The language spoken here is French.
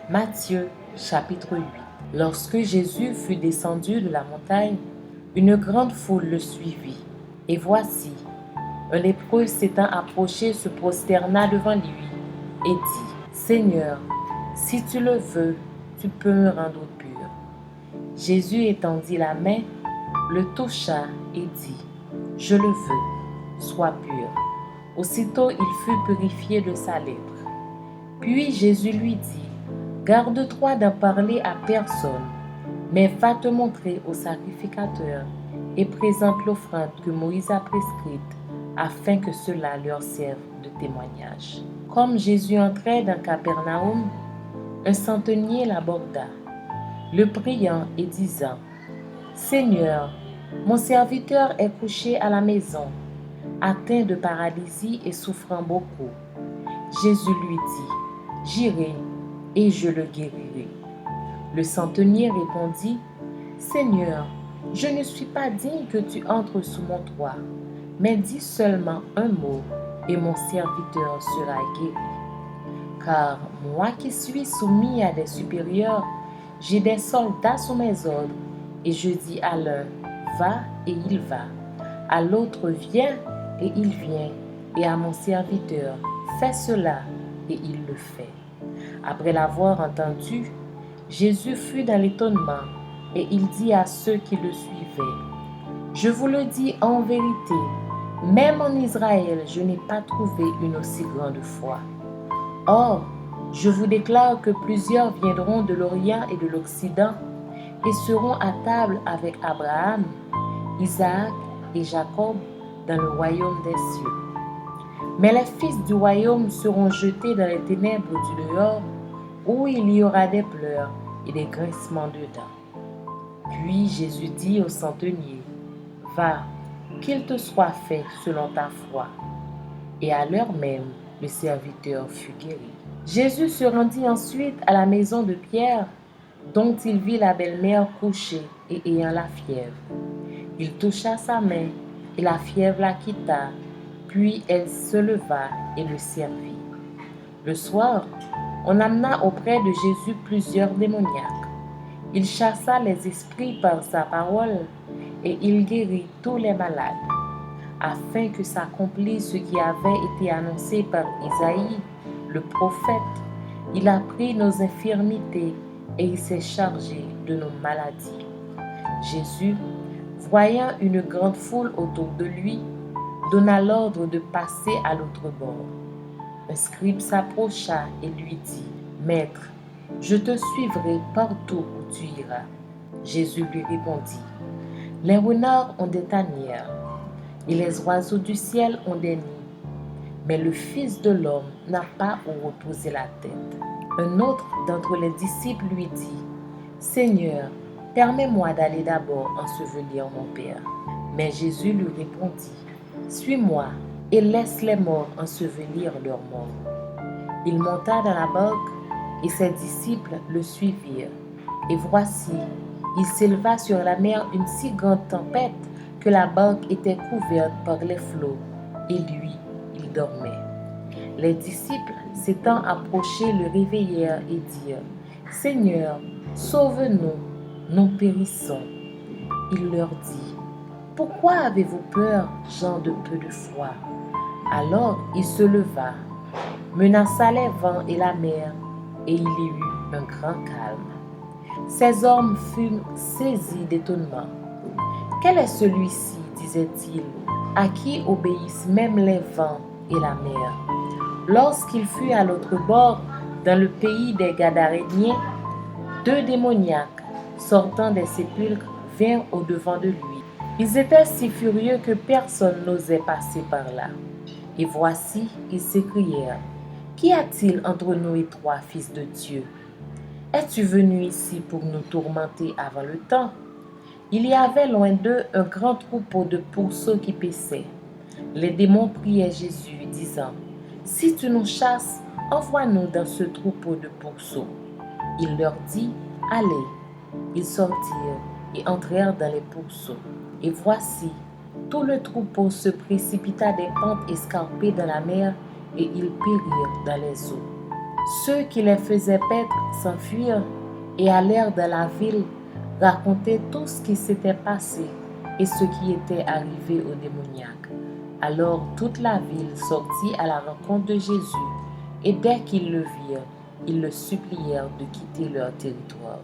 Matthieu chapitre 8. Lorsque Jésus fut descendu de la montagne, une grande foule le suivit. Et voici, un lépreux s'étant approché se prosterna devant lui et dit, Seigneur, si tu le veux, tu peux me rendre pur. Jésus étendit la main, le toucha et dit, Je le veux, sois pur. Aussitôt il fut purifié de sa lèpre. Puis Jésus lui dit, Garde-toi d'en parler à personne, mais va te montrer au sacrificateur et présente l'offrande que Moïse a prescrite, afin que cela leur serve de témoignage. Comme Jésus entrait dans Capernaum, un centenier l'aborda, le priant et disant, Seigneur, mon serviteur est couché à la maison, atteint de paralysie et souffrant beaucoup. Jésus lui dit, J'irai et je le guérirai. Le centenier répondit, Seigneur, je ne suis pas digne que tu entres sous mon toit, mais dis seulement un mot et mon serviteur sera guéri. Car moi qui suis soumis à des supérieurs, j'ai des soldats sous mes ordres, et je dis à l'un, va et il va, à l'autre, viens et il vient, et à mon serviteur, fais cela et il le fait. Après l'avoir entendu, Jésus fut dans l'étonnement et il dit à ceux qui le suivaient, Je vous le dis en vérité, même en Israël, je n'ai pas trouvé une aussi grande foi. Or, je vous déclare que plusieurs viendront de l'Orient et de l'Occident et seront à table avec Abraham, Isaac et Jacob dans le royaume des cieux. Mais les fils du royaume seront jetés dans les ténèbres du dehors, où il y aura des pleurs et des grincements de dents. Puis Jésus dit au centenier, Va, qu'il te soit fait selon ta foi. Et à l'heure même, le serviteur fut guéri. Jésus se rendit ensuite à la maison de Pierre, dont il vit la belle-mère couchée et ayant la fièvre. Il toucha sa main, et la fièvre la quitta, puis elle se leva et le servit. Le soir, on amena auprès de Jésus plusieurs démoniaques. Il chassa les esprits par sa parole, et il guérit tous les malades, afin que s'accomplisse ce qui avait été annoncé par Isaïe, le prophète. Il a pris nos infirmités et il s'est chargé de nos maladies. Jésus, voyant une grande foule autour de lui, donna l'ordre de passer à l'autre bord. Un scribe s'approcha et lui dit, Maître, je te suivrai partout où tu iras. Jésus lui répondit, Les renards ont des tanières, et les oiseaux du ciel ont des nids, mais le Fils de l'homme n'a pas où reposer la tête. Un autre d'entre les disciples lui dit, Seigneur, permets-moi d'aller d'abord ensevelir mon Père. Mais Jésus lui répondit, Suis-moi et laisse les morts ensevelir leurs morts. Il monta dans la barque et ses disciples le suivirent. Et voici, il s'éleva sur la mer une si grande tempête que la barque était couverte par les flots, et lui, il dormait. Les disciples, s'étant approchés, le réveillèrent et dirent, Seigneur, sauve-nous, nous périssons. Il leur dit, Pourquoi avez-vous peur, gens de peu de foi? Alors il se leva, menaça les vents et la mer, et il y eut un grand calme. Ces hommes furent saisis d'étonnement. Quel est celui-ci, disaient-ils, à qui obéissent même les vents et la mer? Lorsqu'il fut à l'autre bord, dans le pays des Gadaréniens, 2 démoniaques, sortant des sépulcres, vinrent au-devant de lui. Ils étaient si furieux que personne n'osait passer par là. Et voici, ils s'écrièrent, Qu'y a-t-il entre nous et toi, fils de Dieu? Es-tu venu ici pour nous tourmenter avant le temps? Il y avait loin d'eux un grand troupeau de pourceaux qui paissaient. Les démons priaient Jésus, disant, Si tu nous chasses, envoie-nous dans ce troupeau de pourceaux. Il leur dit, Allez. Ils sortirent et entrèrent dans les pourceaux. Et voici, tout le troupeau se précipita des pentes escarpées dans la mer et ils périrent dans les eaux. Ceux qui les faisaient paître s'enfuirent et allèrent dans la ville raconter tout ce qui s'était passé et ce qui était arrivé au démoniaque. Alors toute la ville sortit à la rencontre de Jésus, et dès qu'ils le virent, ils le supplièrent de quitter leur territoire.